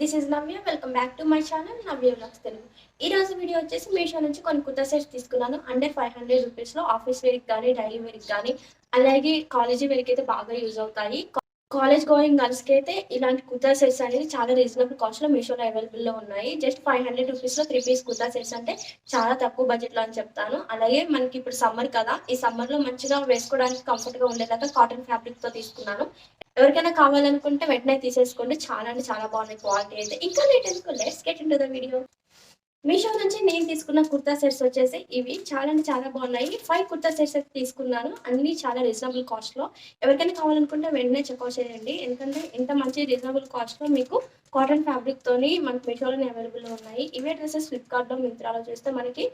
This is Navya. Welcome back to my channel Navya vlogs Telugu. ఈ రోజు video వచ్చేసి మీషో నుంచి కొన్ని కుర్తా సెట్స్ తీసుకున్నాను. అండర్ 500 రూపీస్లో ఆఫీస్ వేర్కి కానీ డైలీ వేర్కి కానీ అలాగే కాలేజీ వేర్కి అయితే బాగా యూజ్ అవుతాయి. కాలేజ్ గోయింగ్ గర్ల్స్కి అయితే ఇలాంటి కుర్తా సెట్స్ అనేది చాలా రీజనబుల్ కాస్ట్లో మీషోలో అవైలబుల్లో ఉన్నాయి. జస్ట్ 500 రూపీస్లో 3 పీస్ కుర్తా సెట్స్ అంటే చాలా తక్కువ బడ్జెట్లో అని చెప్తాను. అలాగే మనకి ఇప్పుడు సమ్మర్ కదా, ఈ సమ్మర్లో మంచిగా వేసుకోవడానికి కంఫర్ట్గా ఉండేలాగా కాటన్ ఫ్యాబ్రిక్తో తీసుకున్నాను. ఎవరికైనా కావాలనుకుంటే వెంటనే తీసేసుకోండి. చాలా అంటే చాలా బాగున్నాయి క్వాలిటీ అయితే. ఇంకా లేట్ ఎందుకు, let's get into the video. Meesho నుంచి నేను తీసుకున్న కుర్తా సెట్స్ వచ్చేసి ఇవి చాలా అంటే చాలా బాగున్నాయి. 5 కుర్తా సెట్స్ అయితే తీసుకున్నాను. అన్నీ చాలా రీజనబుల్ కాస్ట్లో. ఎవరికైనా కావాలనుకుంటే వెంటనే చెక్అవుట్ చేయండి. ఎందుకంటే ఇంత మంచి రీజనబుల్ కాస్ట్లో మీకు కాటన్ ఫ్యాబ్రిక్తోని మనకి మీషోలోనే అవైలబుల్లో ఉన్నాయి. ఇవే డ్రెస్సెస్ ఫ్లిప్కార్ట్లో మింత్రాలో చూస్తే మనకి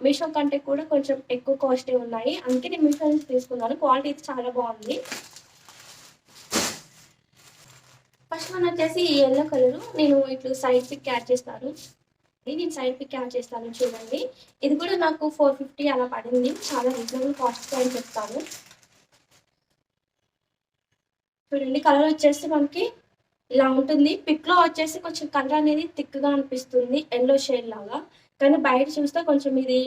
మీషో కంటే కూడా కొంచెం ఎక్కువ కాస్టే ఉన్నాయి. అందుకే నేను మీషో నుంచి తీసుకున్నాను. క్వాలిటీ అయితే చాలా బాగుంది. ఫస్ట్ వన్ వచ్చేసి ఈ యెల్లో కలర్. నేను ఇట్లా సైడ్ పిక్ యాడ్ చేస్తాను. నేను సైడ్ పిక్ యాడ్ చేస్తాను చూడండి. ఇది కూడా నాకు 450 అలా పడింది. చాలా రీజనబుల్ కాస్ట్ అని చెప్తాను. చూడండి కలర్ వచ్చేసి మనకి ఇలా ఉంటుంది. పిక్లో వచ్చేసి కొంచెం కలర్ అనేది థిక్గా అనిపిస్తుంది, ఎల్లో షేడ్ లాగా. కానీ బయట చూస్తే కొంచెం ఇది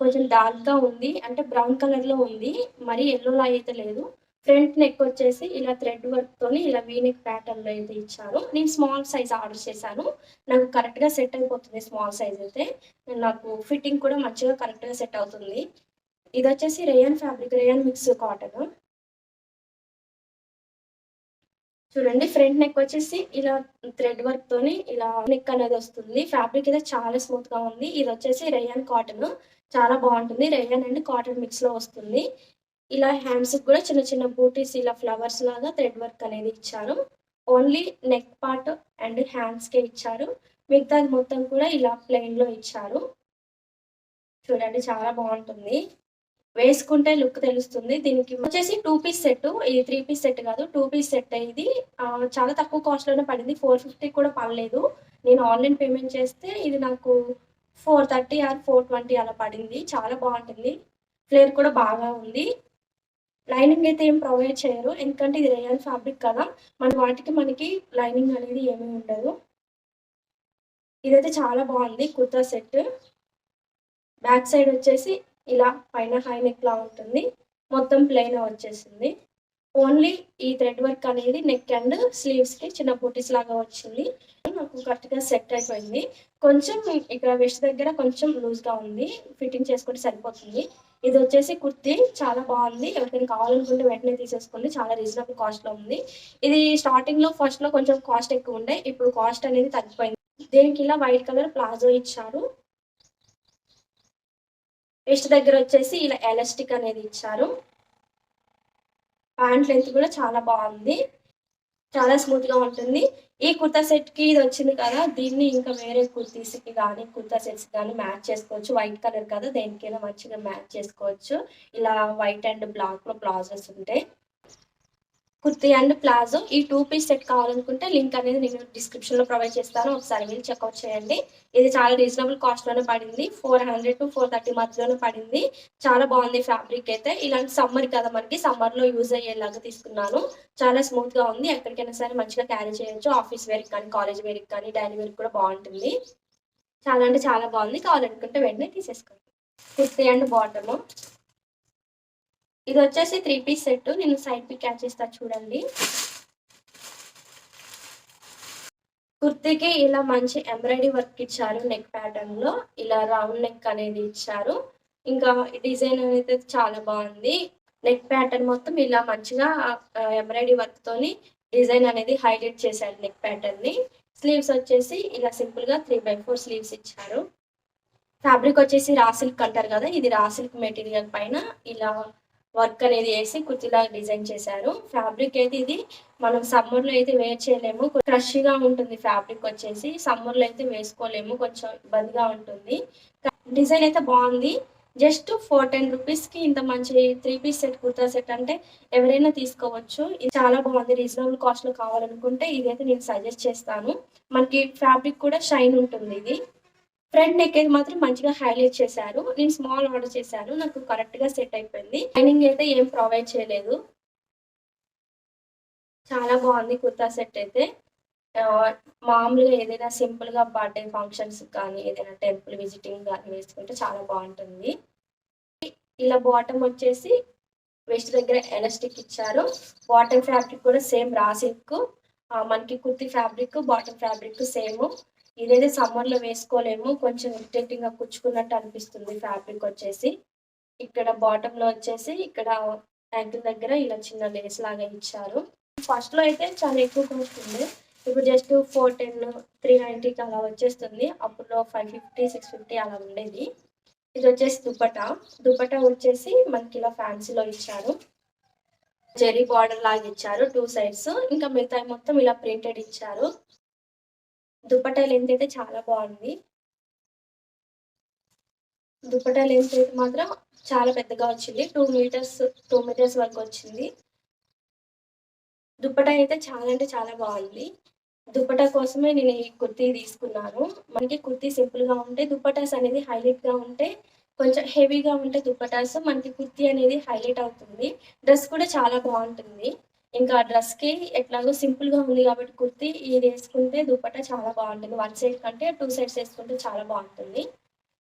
కొంచెం డార్క్గా ఉంది, అంటే బ్రౌన్ కలర్లో ఉంది. మరీ ఎల్లోలా అయితే లేదు. ఫ్రంట్ నెక్ వచ్చేసి ఇలా థ్రెడ్ వర్క్తోని ఇలా వీనెక్ ప్యాటర్న్లో అయితే ఇచ్చారు. నేను స్మాల్ సైజ్ ఆర్డర్ చేశాను. నాకు కరెక్ట్గా సెట్ అయిపోతుంది స్మాల్ సైజ్ అయితే. నాకు ఫిట్టింగ్ కూడా మంచిగా కరెక్ట్గా సెట్ అవుతుంది. ఇది వచ్చేసి rayon fabric, rayon mix cotton. చూడండి ఫ్రంట్ నెక్ వచ్చేసి ఇలా థ్రెడ్ వర్క్ తోని ఇలా నెక్ అనేది వస్తుంది. ఫ్యాబ్రిక్ అయితే చాలా స్మూత్ గా ఉంది. ఇది వచ్చేసి రేయన్ కాటన్, చాలా బాగుంటుంది. రేయన్ అండ్ కాటన్ మిక్స్ లో వస్తుంది. ఇలా హ్యాండ్స్ కూడా చిన్న చిన్న బూటీస్ ఇలా ఫ్లవర్స్ లాగా థ్రెడ్ వర్క్ అనేది ఇచ్చారు. Only neck part and hands కే ఇచ్చారు. మిగతాది మొత్తం కూడా ఇలా ప్లెయిన్ లో ఇచ్చారు. చూడండి చాలా బాగుంటుంది. వేసుకుంటే లుక్ తెలుస్తుంది. దీనికి వచ్చేసి 2 పీస్ సెట్. ఇది 3 పీస్ సెట్ కాదు, 2 పీస్ సెట్. ఇది చాలా తక్కువ కాస్ట్ లోనే పడింది. 450 కూడా పడలేదు. నేను ఆన్లైన్ పేమెంట్ చేస్తే ఇది నాకు 430 ఆర్ 420 అలా పడింది. చాలా బాగుంటుంది. ఫ్లేర్ కూడా బాగా ఉంది. లైనింగ్ అయితే ఏం ప్రొవైడ్ చేయరు, ఎందుకంటే ఇది రేయన్ ఫ్యాబ్రిక్ కదా. మనకి లైనింగ్ అనేది ఏమీ ఉండదు. ఇదైతే చాలా బాగుంది కుర్తా సెట్. బ్యాక్ సైడ్ వచ్చేసి ఇలా పైన హై నెక్ లా ఉంటుంది. మొత్తం ప్లెయిన్ వచ్చేసింది. ఓన్లీ ఈ థ్రెడ్ వర్క్ అనేది నెక్ అండ్ స్లీవ్స్ కి చిన్న బూటీస్ లాగా వచ్చింది. నాకు కరెక్ట్ గా సెట్ అయిపోయింది. కొంచెం ఇక్కడ వెస్ట్ దగ్గర కొంచెం లూజ్ గా ఉంది, ఫిట్టింగ్ చేసుకుంటే సరిపోతుంది. ఇది వచ్చేసి కుర్తీ, చాలా బాగుంది. ఎవరికైనా కావాలనుకుంటే వెంటనే తీసేసుకోండి. చాలా రీజనబుల్ కాస్ట్ లో ఉంది. ఇది స్టార్టింగ్ లో ఫస్ట్ లో కొంచెం కాస్ట్ ఎక్కువ ఉండే, ఇప్పుడు కాస్ట్ అనేది తగ్గిపోయింది. దీనికి ఇలా వైట్ కలర్ ప్లాజో ఇచ్చారు. వెస్ట్ దగ్గర వచ్చేసి ఇలా ఎలాస్టిక్ అనేది ఇచ్చారు. ప్యాంట్ లెంత్ కూడా చాలా బాగుంది, చాలా స్మూత్ గా ఉంటుంది. ఈ కుర్తా సెట్ కి ఇది వచ్చింది కదా, దీన్ని ఇంకా వేరే కుర్తీస్ కి కానీ కుర్తా సెట్స్ కానీ మ్యాచ్ చేసుకోవచ్చు. వైట్ కలర్ కదా, దేనికైనా మంచిగా మ్యాచ్ చేసుకోవచ్చు. ఇలా వైట్ అండ్ బ్లాక్ లో ప్లాజోస్ ఉంటాయి. కుర్తీ అండ్ ప్లాజో ఈ 2 పీస్ సెట్ కావాలనుకుంటే లింక్ అనేది నేను డిస్క్రిప్షన్ లో ప్రొవైడ్ చేస్తాను. ఒకసారి వెళ్ళి చెక్అవుట్ చేయండి. ఇది చాలా రీజనబుల్ కాస్ట్ లోనే పడింది. 400 to 430 మధ్యలోనే పడింది. చాలా బాగుంది ఫ్యాబ్రిక్ అయితే. ఇలాంటి సమ్మర్ కదా, మనకి సమ్మర్ లో యూజ్ అయ్యేలాగా తీసుకున్నాను. చాలా స్మూత్ గా ఉంది. ఎక్కడికైనా సరే మంచిగా క్యారీ చేయొచ్చు. ఆఫీస్ వేర్ కానీ కాలేజ్ వేర్ కానీ డైలీ వేర్ కూడా బాగుంటుంది. చాలా అంటే చాలా బాగుంది. కావాలనుకుంటే వెంటనే తీసేసుకోండి. Kurti and bottom. ఇది వచ్చేసి 3 పీస్ సెట్. నేను సైడ్ పిక్ యాడ్ చేస్తా చూడండి. కుర్తీకి ఇలా మంచి ఎంబ్రాయిడరీ వర్క్ ఇచ్చారు. నెక్ ప్యాటర్న్ లో ఇలా రౌండ్ నెక్ అనేది ఇచ్చారు. ఇంకా డిజైన్ అనేది చాలా బాగుంది. నెక్ ప్యాటర్న్ మొత్తం ఇలా మంచిగా ఎంబ్రాయిడరీ వర్క్ తోని డిజైన్ అనేది హైలైట్ చేశారు నెక్ ప్యాటర్న్ ని. స్లీవ్స్ వచ్చేసి ఇలా సింపుల్ గా 3/4 స్లీవ్స్ ఇచ్చారు. ఫ్యాబ్రిక్ వచ్చేసి రా సిల్క్ అంటారు కదా, ఇది రా సిల్క్ మెటీరియల్ పైన ఇలా వర్క్ అనేది వేసి కుర్తిలా డిజైన్ చేశారు. ఫ్యాబ్రిక్ అయితే ఇది మనం సమ్మర్ లో అయితే వేర్ చేయలేము, క్రష్గా ఉంటుంది. ఫ్యాబ్రిక్ వచ్చేసి సమ్మర్ లో అయితే వేసుకోలేము, కొంచెం ఇబ్బందిగా ఉంటుంది. డిజైన్ అయితే బాగుంది. జస్ట్ 410 రూపీస్ కి ఇంత మంచి 3 పీస్ సెట్ కుర్తా సెట్ అంటే ఎవరైనా తీసుకోవచ్చు. ఇది చాలా బాగుంది. రీజనబుల్ కాస్ట్ లో కావాలనుకుంటే ఇదైతే నేను సజెస్ట్ చేస్తాను. మనకి ఫ్యాబ్రిక్ కూడా షైన్ ఉంటుంది. ఇది ఫ్రంట్ నెక్ అయితే మాత్రం మంచిగా హైలైట్ చేశారు. నేను స్మాల్ ఆర్డర్ చేశాను, నాకు కరెక్ట్ గా సెట్ అయిపోయింది. లైనింగ్ అయితే ఏం ప్రొవైడ్ చేయలేదు. చాలా బాగుంది కుర్తా సెట్ అయితే. మామూలుగా ఏదైనా సింపుల్‌గా బర్త్‌డే ఫంక్షన్స్‌కి కానీ, ఏదైనా టెంపుల్ విజిటింగ్ గాని వేసుకుంటే చాలా బావుంటుంది. ఇలా బాటమ్ వచ్చేసి వెస్ట్ దగ్గర ఎలాస్టిక్ ఇచ్చారు. బాటమ్ ఫ్యాబ్రిక్ కూడా సేమ్ రా సిల్క్. మనకి kurti fabric, bottom fabric same. ఇదైతే సమ్మర్‌లో వేసుకోలేము. కొంచెం ఇరిటేటింగ్‌గా కుచ్చుకున్నట్టు అనిపిస్తుంది ఫ్యాబ్రిక్ వచ్చేసి. ఇక్కడ బాటమ్‌లో వచ్చేసి ఇక్కడ యాంకిల్ దగ్గర ఇలా చిన్న లేస్ లాగా ఇచ్చారు. ఫస్ట్‌లో అయితే చాలా ఎక్కువ కాస్ట్ ఉండే. ఇప్పుడు జస్ట్ 410, 390కి అలా వచ్చేస్తుంది. అప్పట్లో 550, 650 అలా ఉండేది. ఇదొచ్చేసి దుపట్టా. దుపట్టా వచ్చేసి మనకిలా ఫ్యాన్సీలో ఇచ్చారు. జెరీ బార్డర్ లాగా ఇచ్చారు 2 సైడ్స్. ఇంకా మిగతాయి మొత్తం ఇలా ప్రింటెడ్ ఇచ్చారు. దుపట్టా లెంత్ అయితే చాలా బావుంది. దుపట్టా లెంత్ అయితే మాత్రం చాలా పెద్దగా వచ్చింది. 2 మీటర్స్ వరకు వచ్చింది. దుపట్టా అయితే చాలా అంటే చాలా బావుంది. దుపట్టా కోసమే నేను ఈ కుర్తీ తీసుకున్నాను. మనకి కుర్తీ సింపుల్‌గా ఉంటే దుపట్టాస్ అనేది హైలైట్‌గా ఉంటే కొంచెం హెవీగా ఉంటే దుపట్టాస్ మనకి కుర్తీ అనేది హైలైట్ అవుతుంది. డ్రెస్ కూడా చాలా బావుంటుంది. ఇంకా డ్రెస్‌కి ఎట్లాగో సింపుల్‌గా ఉంది కాబట్టి కుర్తీ ఇదేసుకుంటే దుపట్టా చాలా బావుంటుంది. వన్ సైడ్ కంటే 2 సైడ్స్ ఏసుకుంటే చాలా బావుంటుంది.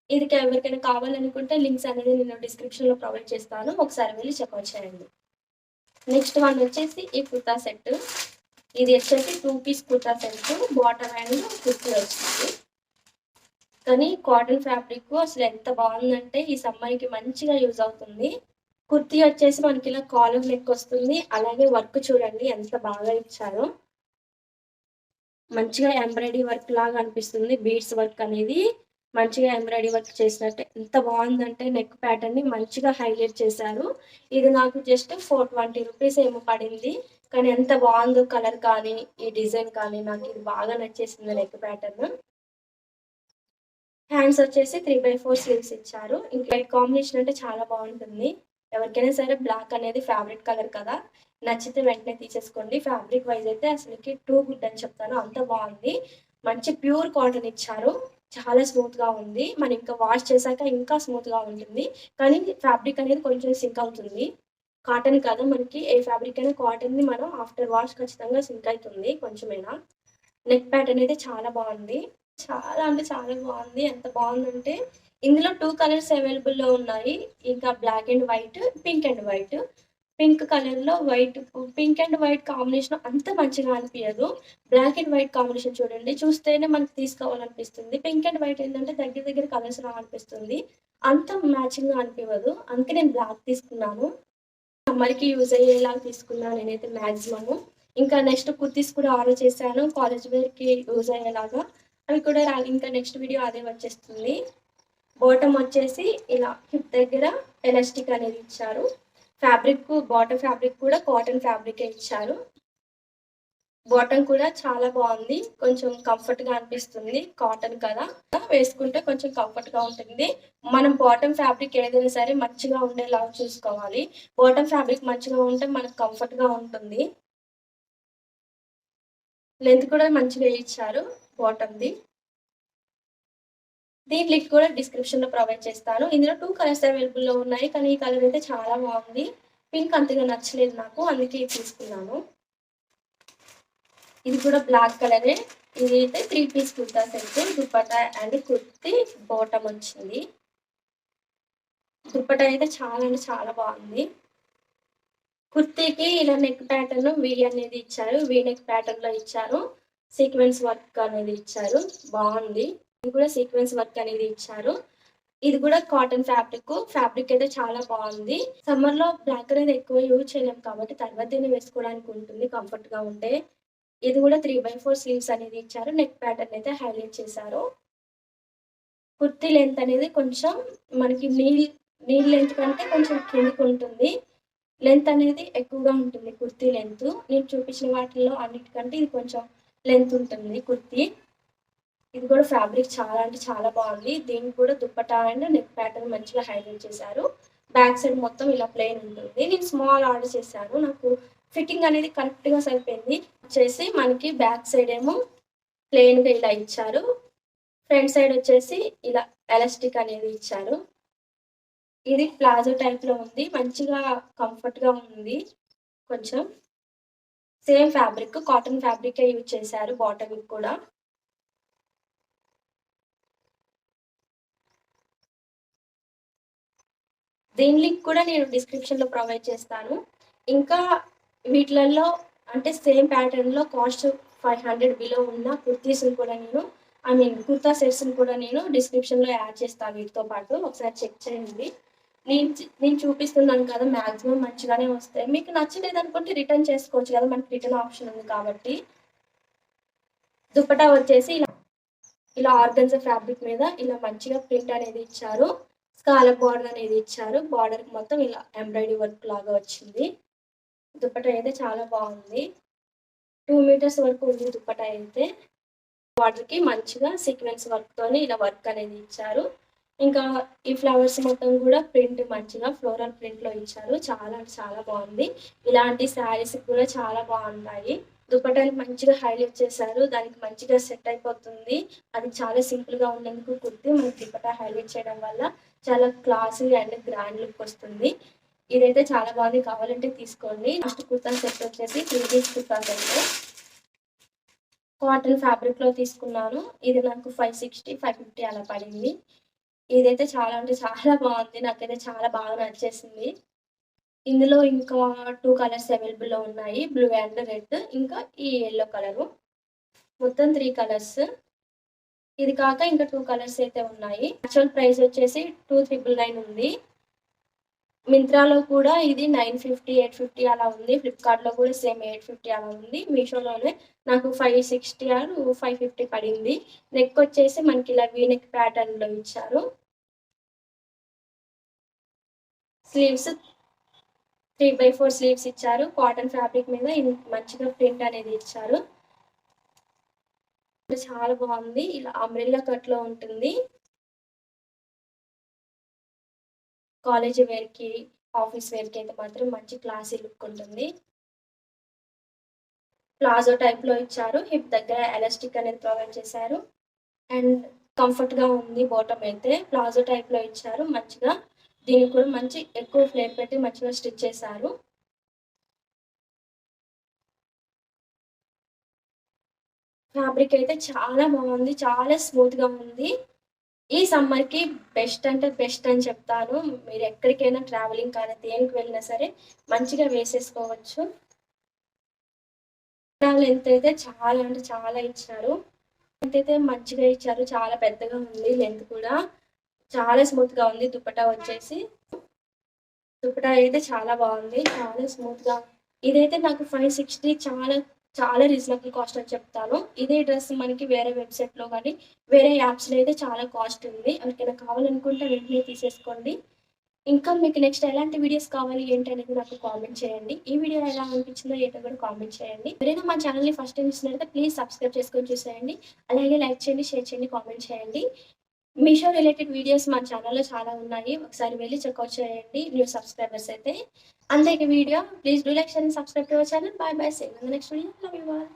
ఇది ఎవరికైనా కావాలనుకుంటే లింక్స్ అనేది నేను డిస్క్రిప్షన్‌లో ప్రొవైడ్ చేస్తాను. ఒకసారి వెళ్లి చెక్‌ఔట్ చేయండి. నెక్స్ట్ వన్ వచ్చేసి ఈ కుర్తా సెట్. ఇది వచ్చేసి 2 piece kurta set. Bottom and kurti వచ్చింది. కానీ కాటన్ ఫ్యాబ్రిక్ అసలు ఎంత బావుందంటే ఈ సమ్మర్‌కి మంచిగా యూజ్ అవుతుంది. కుర్తీ వచ్చేసి మనకి ఇలా కాలర్ నెక్ వస్తుంది. అలాగే వర్క్ చూడండి ఎంత బాగా ఇచ్చారో. మంచిగా ఎంబ్రాయిడరీ వర్క్ లాగా అనిపిస్తుంది. బీడ్స్ వర్క్ అనేది మంచిగా ఎంబ్రాయిడరీ వర్క్ చేసినట్టే ఎంత బావుందంటే నెక్ ప్యాటర్న్‌ని మంచిగా హైలైట్ చేశారు. ఇది నాకు జస్ట్ 420 రూపీస్ ఏమో పడింది. కానీ ఎంత బావుందో కలర్ కానీ, ఈ డిజైన్ కానీ నాకు ఇది బాగా నచ్చేసింది నెక్ ప్యాటర్న్. హ్యాండ్స్ వచ్చేసి 3/4 స్లీవ్స్ ఇచ్చారు. ఇంక వైట్ కాంబినేషన్ అంటే చాలా బావుంటుంది. ఎవరికైనా సరే బ్లాక్ అనేది ఫేవరెట్ కలర్ కదా! నచ్చితే వెంటనే తీసేసుకోండి. ఫ్యాబ్రిక్ వైస్ అయితే అసలకి టూ గుడ్ అని చెప్తాను. అంత బావుంది. మంచి ప్యూర్ కాటన్ ఇచ్చారు. చాలా స్మూత్‌గా ఉంది. మనం ఇంకా వాష్ చేశాక ఇంకా స్మూత్‌గా ఉంటుంది. కానీ ఫ్యాబ్రిక్ అనేది కొంచెం సింక్ అవుతుంది. కాటన్ కదా! మనకి ఏ ఫ్యాబ్రిక్ అయినా కాటన్‌ది మనం ఆఫ్టర్ వాష్ ఖచ్చితంగా సింక్ అయితుంది కొంచెమైనా. నెక్ ప్యాటర్న్ అయితే చాలా బావుంది. చాలా అంటే చాలా బావుంది. ఎంత బావుందంటే ఇందులో 2 కలర్స్ అవైలబుల్‌లో ఉన్నాయి. ఇంకా black and white, pink and white. Pink కలర్‌లో పింక్ అండ్ వైట్ కాంబినేషన్ అంత మంచిగా అనిపియదు. బ్లాక్ అండ్ వైట్ కాంబినేషన్ చూడండి. చూస్తేనే మనకు తీసుకోవాలనిపిస్తుంది. పింక్ అండ్ వైట్ ఏంటంటే దగ్గర దగ్గర కలర్స్ లా అనిపిస్తుంది. అంత మ్యాచింగ్‌గా అనిపివ్వదు. అందుకే నేను బ్లాక్ తీసుకున్నాను. సమ్మర్‌కి యూజ్ అయ్యేలాగా తీసుకున్నాను నేనైతే మాక్సిమము. ఇంకా నెక్స్ట్ కుర్తీస్ కూడా ఆర్డర్ చేశాను. కాలేజ్ వేర్‌కి యూజ్ అయ్యేలాగా. అవి కూడా ఇంకా నెక్స్ట్ వీడియో అదే వచ్చేస్తుంది. బాటమ్ వచ్చేసి ఇలా హిప్ దగ్గర ఎలాస్టిక్ అనేది ఇచ్చారు. బాటమ్ ఫ్యాబ్రిక్ కూడా కాటన్ ఫ్యాబ్రికే ఇచ్చారు. బాటమ్ కూడా చాలా బావుంది. కొంచెం కంఫర్ట్‌గా అనిపిస్తుంది. కాటన్ కదా! వేసుకుంటే కొంచెం కంఫర్ట్‌గా ఉంటుంది. మనం బాటమ్ ఫ్యాబ్రిక్ ఏదైనా సరే మంచిగా ఉండేలాగా చూసుకోవాలి. బాటమ్ ఫ్యాబ్రిక్ మంచిగా ఉంటే మనకు కంఫర్ట్‌గా ఉంటుంది. లెంత్ కూడా మంచిగా ఇచ్చారు బాటమ్‌ది. దీని లింక్ కూడా డిస్క్రిప్షన్‌లో ప్రొవైడ్ చేస్తాను. ఇందులో 2 కలర్స్ అవైలబుల్‌లో ఉన్నాయి. కానీ ఈ కలర్ అయితే చాలా బావుంది. పింక్ అంతగా నచ్చలేదు నాకు. అందుకే ఇది తీసుకున్నాను. ఇది కూడా బ్లాక్ కలరే. ఇదైతే 3 piece kurta set. Dupatta and kurti bottom వచ్చింది. దుపట్టా అయితే చాలా అంటే చాలా బాగుంది. కుర్తీకి ఇలా నెక్ ప్యాటర్న్ వి అనేది ఇచ్చారు. వి నెక్ ప్యాటర్న్‌లో ఇచ్చారు. సీక్వెన్స్ వర్క్ అనేది ఇచ్చారు. బావుంది. ఇది కూడా సీక్వెన్స్ వర్క్ అనేది ఇచ్చారు. ఇది కూడా కాటన్ ఫ్యాబ్రిక్. ఫ్యాబ్రిక్ అయితే చాలా బావుంది. సమ్మర్‌లో బ్లాక్ అనేది ఎక్కువ యూజ్ చేయలేం కాబట్టి తర్వాతైనా వేసుకోవడానికి ఉంటుంది కంఫర్ట్‌గా ఉంటే. ఇది కూడా 3/4 స్లీవ్స్ అనేది ఇచ్చారు. నెక్ ప్యాటర్న్ అయితే హైలైట్ చేశారు. కుర్తీ లెంత్ అనేది కొంచెం మనకి నీ లెంత్ కంటే కొంచెం కిందకుంటుంది. లెంత్ అనేది ఎక్కువగా ఉంటుంది కుర్తీ లెంత్. నేను చూపించిన వాటిల్లో అన్నిటికంటే ఇది కొంచెం లెంత్ ఉంటుంది కుర్తీ. ఇది కూడా ఫ్యాబ్రిక్ చాలా అంటే చాలా బాగుంది. దీనికి కూడా దుపట్టా అండ్ నెక్ ప్యాటర్న్ మంచిగా హైలైట్ చేశారు. బ్యాక్ సైడ్ మొత్తం ఇలా ప్లెయిన్ ఉంటుంది. నేను స్మాల్ ఆర్డర్ చేశాను. నాకు ఫిట్టింగ్ అనేది కరెక్ట్‌గా సరిపోయింది. వచ్చేసి మనకి బ్యాక్ సైడ్ ఏమో ప్లెయిన్‌గా ఇలా ఇచ్చారు. ఫ్రంట్ సైడ్ వచ్చేసి ఇలా ఎలాస్టిక్ అనేది ఇచ్చారు. ఇది ప్లాజో టైప్‌లో ఉంది. మంచిగా కంఫర్ట్‌గా ఉంది కొంచెం. సేమ్ ఫ్యాబ్రిక్, కాటన్ ఫ్యాబ్రికే యూజ్ చేశారు బాటమ్‌కి కూడా. దీని లింక్ కూడా నేను డిస్క్రిప్షన్‌లో ప్రొవైడ్ చేస్తాను. ఇంకా వీటిలల్లో అంటే సేమ్ ప్యాటర్న్‌లో కాస్ట్ 500 బిలో ఉన్న కుర్తీస్‌ని కూడా నేను కుర్తా సెట్స్‌ని కూడా నేను డిస్క్రిప్షన్‌లో యాడ్ చేస్తాను వీటితో పాటు. ఒకసారి చెక్ చేయండి. నేను చూపిస్తున్నాను కదా! మాక్సిమం మంచిగానే వస్తాయి. మీకు నచ్చలేదనుకుంటే రిటర్న్ చేసుకోవచ్చు కదా! మనకి రిటర్న్ ఆప్షన్ ఉంది కాబట్టి. దుపట్టా వచ్చేసి ఇలా ఆర్గన్జా ఫ్యాబ్రిక్ మీద ఇలా మంచిగా ప్రింట్ అనేది ఇచ్చారు. స్కాలప్ బార్డర్ అనేది ఇచ్చారు. బార్డర్‌కి మొత్తం ఇలా ఎంబ్రాయిడరీ వర్క్ లాగా వచ్చింది. దుపట్టా అయితే చాలా బాగుంది. 2 మీటర్స్ వరకు ఉంది దుపట్టా అయితే. బార్డర్‌కి మంచిగా సీక్వెన్స్ వర్క్‌తోని ఇలా వర్క్ అనేది ఇచ్చారు. ఇంకా ఈ ఫ్లవర్స్ మొత్తం కూడా ప్రింట్ మంచిగా ఫ్లోరల్ ప్రింట్‌లో ఇచ్చారు. చాలా అంటే చాలా బాగుంది. ఇలాంటి శారీస్ కూడా చాలా బాగుంటాయి. దుపట్టాని మంచిగా హైలైట్ చేశారు. దానికి మంచిగా సెట్ అయిపోతుంది. అది చాలా సింపుల్‌గా ఉన్నందుకు కుర్తి మనకి దుపట్టా హైలైట్ చేయడం వల్ల చాలా క్లాసీ అండ్ గ్రాండ్ లుక్ వస్తుంది. ఇదైతే చాలా బాగుంది. కావాలంటే తీసుకోండి. నెక్స్ట్ కుర్తా సెట్ వచ్చేసి 3 పీస్ కుర్తా సెట్. కాటన్ ఫ్యాబ్రిక్‌లో తీసుకున్నాను. ఇది నాకు 560, 550 అలా పడింది. ఇదైతే చాలా అంటే చాలా బాగుంది. నాకైతే చాలా బాగా నచ్చేసింది. ఇందులో ఇంకా 2 కలర్స్ అవైలబుల్‌లో ఉన్నాయి. బ్లూ అండ్ రెడ్ ఇంకా ఈ యెల్లో కలరు. మొత్తం 3 కలర్స్. ఇది కాక ఇంకా 2 కలర్స్ అయితే ఉన్నాయి. యాక్చువల్ ప్రైస్ వచ్చేసి 2,999 ఉంది. మింత్రాలో కూడా ఇది 950, 850 అలా ఉంది. ఫ్లిప్‌కార్ట్‌లో కూడా సేమ్ 850 అలా ఉంది. మీషోలోనే నాకు 560 ఆర్ 550 పడింది. నెక్ వచ్చేసి మనకి ఇలా వీ నెక్ ప్యాటర్న్‌లో ఇచ్చారు. స్లీవ్స్ 3/4 స్లీవ్స్ ఇచ్చారు. కాటన్ ఫ్యాబ్రిక్ మీద మంచిగా ప్రింట్ అనేది ఇచ్చారు. చాలా బాగుంది. ఇలా అంబ్రెల్లా కట్‌లో ఉంటుంది. కాలేజీ వేర్‌కి, ఆఫీస్ వేర్‌కి అయితే మాత్రం మంచి క్లాసీ లుక్ ఉంటుంది. ప్లాజో టైప్‌లో ఇచ్చారు. హిప్ దగ్గర ఎలాస్టిక్ అనేది ప్రొవైడ్ చేశారు. అండ్ కంఫర్ట్‌గా ఉంది బాటమ్ అయితే. ప్లాజో టైప్‌లో ఇచ్చారు మంచిగా. దీనికి కూడా మంచి ఎక్కువ ఫ్లేర్ పెట్టి మంచిగా స్టిచ్ చేశారు. ఫ్యాబ్రిక్ అయితే చాలా బాగుంది. చాలా స్మూత్‌గా ఉంది. ఈ సమ్మర్‌కి బెస్ట్ అంటే బెస్ట్ అని చెప్తాను. మీరు ఎక్కడికైనా ట్రావెలింగ్ కానీ దేనికి వెళ్ళినా సరే మంచిగా వేసేసుకోవచ్చు. లెంత్ అయితే చాలా అంటే చాలా ఇచ్చారు. లెంత్ అయితే మంచిగా ఇచ్చారు. చాలా పెద్దగా ఉంది లెంత్ కూడా. చాలా స్మూత్‌గా ఉంది దుపట్టా వచ్చేసి. దుపట్టా అయితే చాలా బాగుంది. చాలా స్మూత్‌గా ఇదైతే నాకు 560 చాలా చాలా రీజనబుల్ కాస్ట్ అని చెప్తాను. ఇదే డ్రెస్ మనకి వేరే వెబ్‌సైట్‌లో గానీ, వేరే యాప్స్‌లో అయితే చాలా కాస్ట్ ఉంది. ఎవరికైనా కావాలనుకుంటే వెంటనే తీసేసుకోండి. ఇంకా మీకు నెక్స్ట్ ఎలాంటి వీడియోస్ కావాలి ఏంటి అనేది నాకు కామెంట్ చేయండి. ఈ వీడియో ఎలా అనిపించిందో ఏంటో కూడా కామెంట్ చేయండి. ఎవరైనా మా ఛానల్‌ని ఫస్ట్ టైమ్ చూసినట్లయితే ప్లీజ్ సబ్స్క్రైబ్ చేసుకొని చూసేయండి. అలాగే లైక్ చేయండి, షేర్ చేయండి, కామెంట్ చేయండి. మీషో రిలేటెడ్ వీడియోస్ మన ఛానల్‌లో చాలా ఉన్నాయి. ఒకసారి వెళ్లి చెక్‌ఔట్ చేయండి న్యూ సబ్స్క్రైబర్స్ అయితే. అంతే ఈ video. Please do like, share and subscribe to our channel. Bye bye. See you in the next video. Love you all.